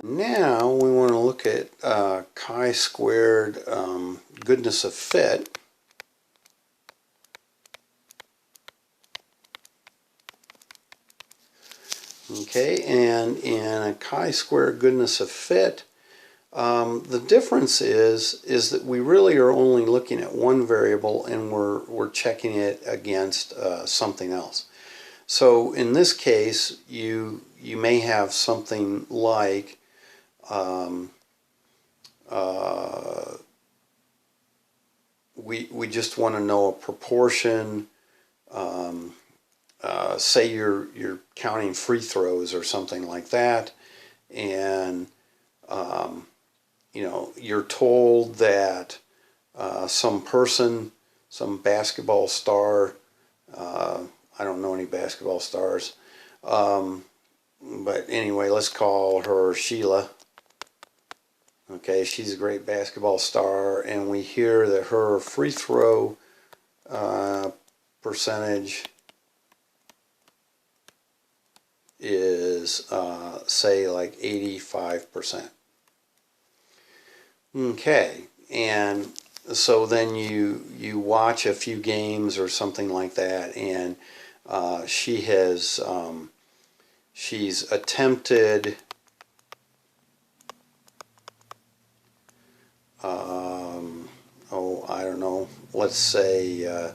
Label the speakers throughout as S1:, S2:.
S1: Now we want to look at chi-squared goodness of fit. Okay, and in a chi-squared goodness of fit, the difference is that we really are only looking at one variable and we're checking it against something else. So in this case, you may have something like we just want to know a proportion. Say you're counting free throws or something like that, and you know, you're told that some person, some basketball star, I don't know any basketball stars, but anyway, let's call her Sheila. Okay, she's a great basketball star, and we hear that her free throw percentage is say like 85%. Okay, and so then you watch a few games or something like that, and she's attempted I don't know, let's say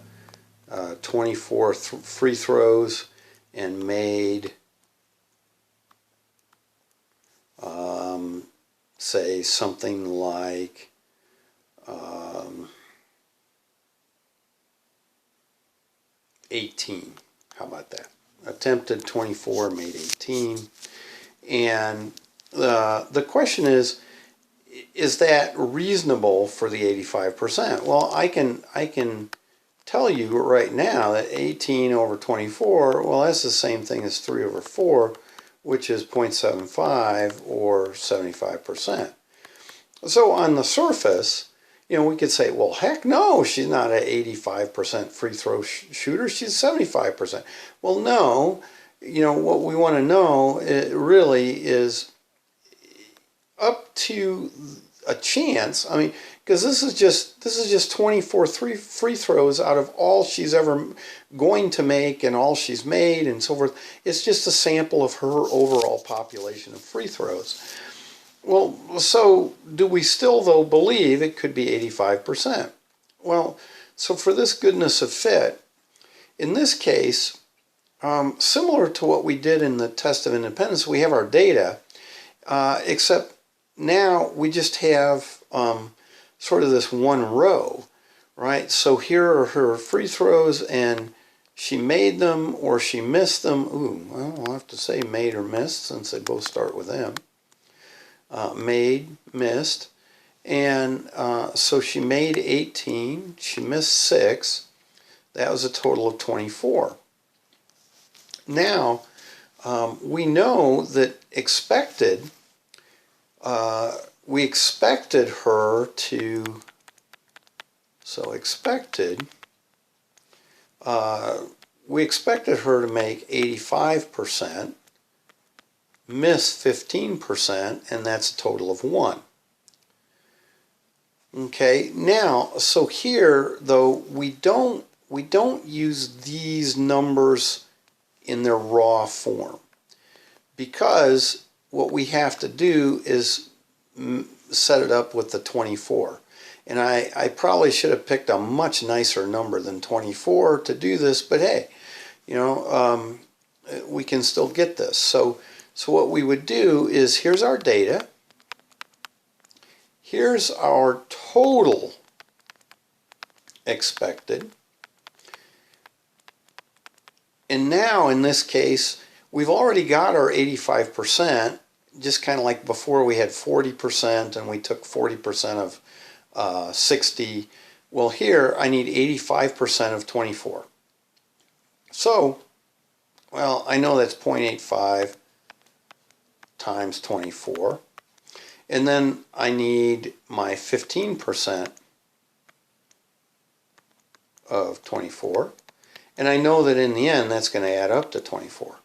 S1: 24 free throws and made say something like 18. How about that? Attempted 24, made 18. And the question is that reasonable for the 85%? Well, I can tell you right now that 18 over 24, well, that's the same thing as 3 over 4, which is 0.75 or 75%. So on the surface, you know, we could say, well, heck no, she's not an 85% free throw shooter, she's 75%. Well, no, you know, what we want to know really is up to a chance. I mean, because this is just 24 free throws out of all she's ever going to make and all she's made and so forth. It's just a sample of her overall population of free throws. Well, so do we still, though, believe it could be 85%? Well, so for this goodness of fit, in this case, similar to what we did in the test of independence, we have our data, except now we just have sort of this one row, right? So here are her free throws, and she made them or she missed them. Ooh, well, I'll have to say made or missed since they both start with M. Made, missed, and so she made 18, she missed 6, that was a total of 24. Now, we know that we expected her to, we expected her to make 85%, miss 15%, and that's a total of 1. Okay, now, so here, though, we don't use these numbers in their raw form, because what we have to do is set it up with the 24. And I probably should have picked a much nicer number than 24 to do this, but hey, you know, we can still get this. So what we would do is, here's our data, here's our total expected, and now in this case we've already got our 85%, just kind of like before we had 40% and we took 40% of 60. Well, here I need 85% of 24. So, well, I know that's 0.85 times 24. And then I need my 15% of 24. And I know that in the end that's going to add up to 24.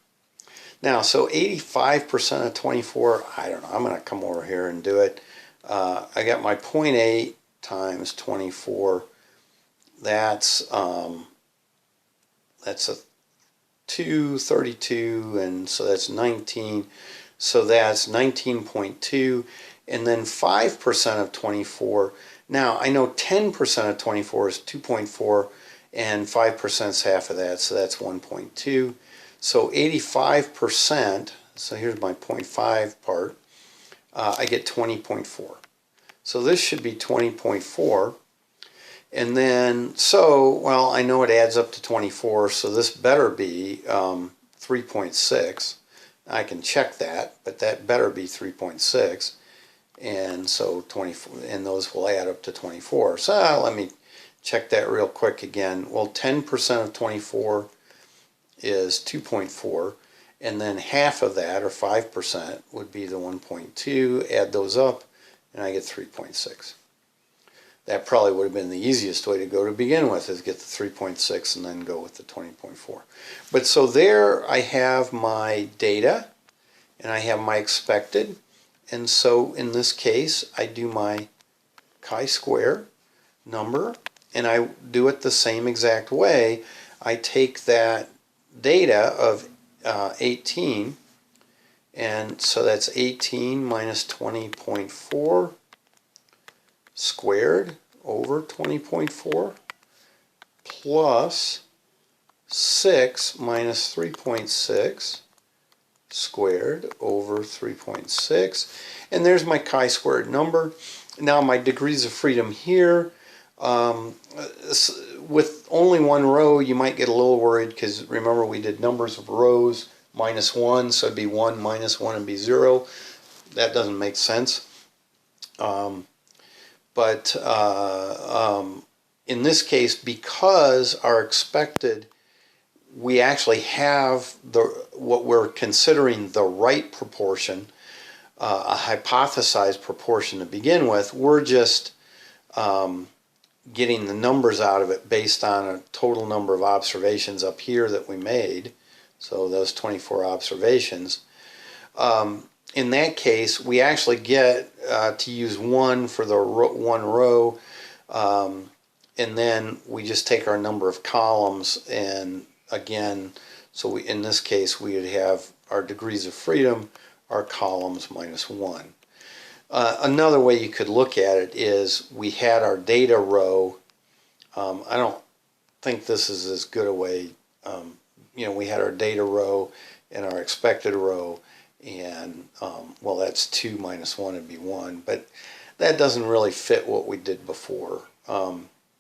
S1: Now, so 85% of 24, I don't know. I'm going to come over here and do it. I got my 0.8 times 24. That's a 232, and so that's 19. So that's 19.2, and then 5% of 24. Now, I know 10% of 24 is 2.4, and 5% is half of that, so that's 1.2. So 85%, so here's my 0.5 part, I get 20.4. So this should be 20.4. And then, so, well, I know it adds up to 24, so this better be 3.6. I can check that, but that better be 3.6. And so 24, and those will add up to 24. So let me check that real quick again. Well, 10% of 24 is 2.4, and then half of that, or 5%, would be the 1.2. Add those up, and I get 3.6. That probably would have been the easiest way to go to begin with, is get the 3.6 and then go with the 20.4. But so there I have my data, and I have my expected. And so in this case, I do my chi-square number, and I do it the same exact way. I take that data of 18, and so that's 18 minus 20.4 squared over 20.4 plus 6 minus 3.6 squared over 3.6, and there's my chi-squared number. Now my degrees of freedom here, with only one row you might get a little worried, because remember we did numbers of rows minus 1, so it'd be 1 minus 1 and be 0. That doesn't make sense. But in this case, because our expected, we actually have what we're considering the right proportion, a hypothesized proportion to begin with. We're just getting the numbers out of it based on a total number of observations up here that we made. So those 24 observations. In that case, we actually get to use 1 for the one row, and then we just take our number of columns, and again, so in this case we would have our degrees of freedom, our columns minus 1. Another way you could look at it is we had our data row. I don't think this is as good a way. We had our data row and our expected row, and well, that's 2 minus 1 would be 1, but that doesn't really fit what we did before.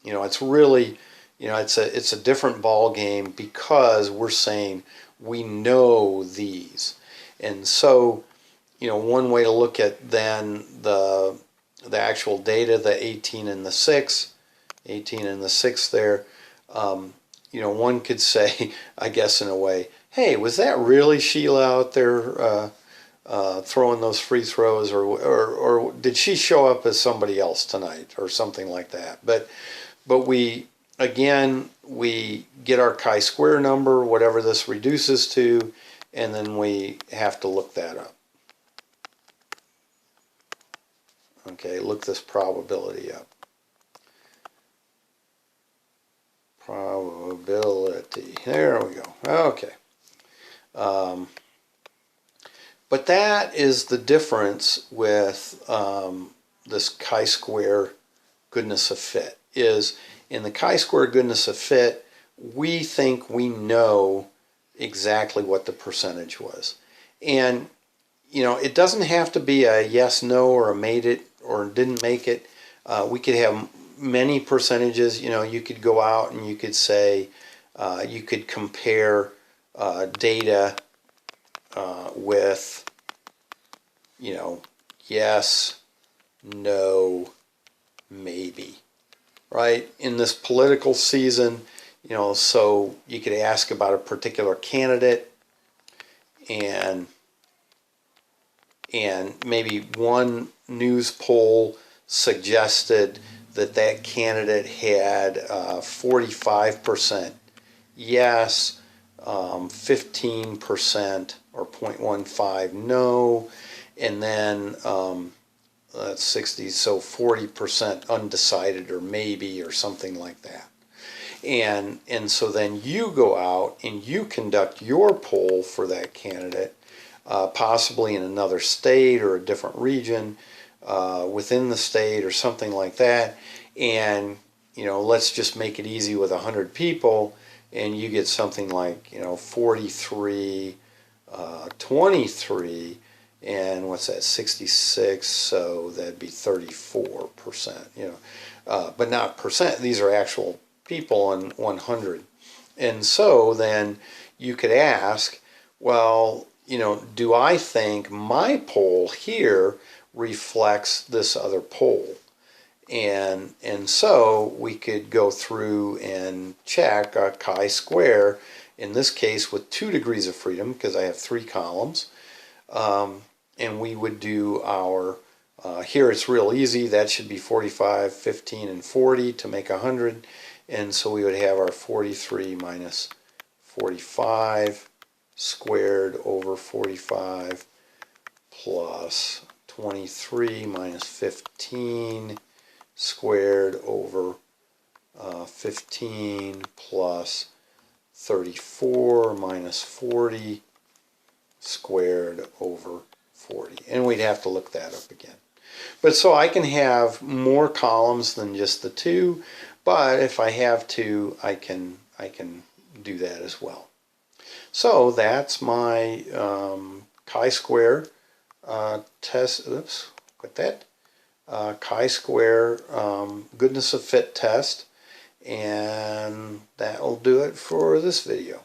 S1: It's really, it's a different ball game, because we're saying we know these. And so, one way to look at then the actual data, the 18 and the 6 there, one could say, I guess in a way, hey, was that really Sheila out there throwing those free throws, or did she show up as somebody else tonight, or something like that? But we get our chi-square number, whatever this reduces to, and then we have to look that up. Okay, look this probability up. Probability. There we go. Okay. But that is the difference with this chi-square goodness of fit. Is in the chi-square goodness of fit, we think we know exactly what the percentage was. And, it doesn't have to be a yes, no, or a made it or didn't make it. We could have many percentages. You could go out and you could say, you could compare data with, yes, no, maybe, right? In this political season, so you could ask about a particular candidate, and maybe one news poll suggested that candidate had 45% yes, 15% or 0.15 no, and then that's 60, so 40% undecided or maybe or something like that. And so then you go out and you conduct your poll for that candidate, possibly in another state or a different region within the state or something like that. And, you know, let's just make it easy with 100 people, and you get something like, you know, 43, 23, and what's that, 66, so that'd be 34%, you know, but not percent, these are actual people in 100. And so then you could ask, well, you know, do I think my poll here reflects this other poll? And so we could go through and check a chi-square, in this case with 2 degrees of freedom, because I have 3 columns. And we would do our, here it's real easy, that should be 45, 15, and 40 to make 100. And so we would have our 43 minus 45 squared over 45 plus 23 minus 15 squared over 15 plus 34 minus 40 squared over 40. And we'd have to look that up again. But so I can have more columns than just the 2, but if I have to, I can do that as well. So that's my chi-square test. Oops, quit that. Chi-square Goodnessoffit test, and that will do it for this video.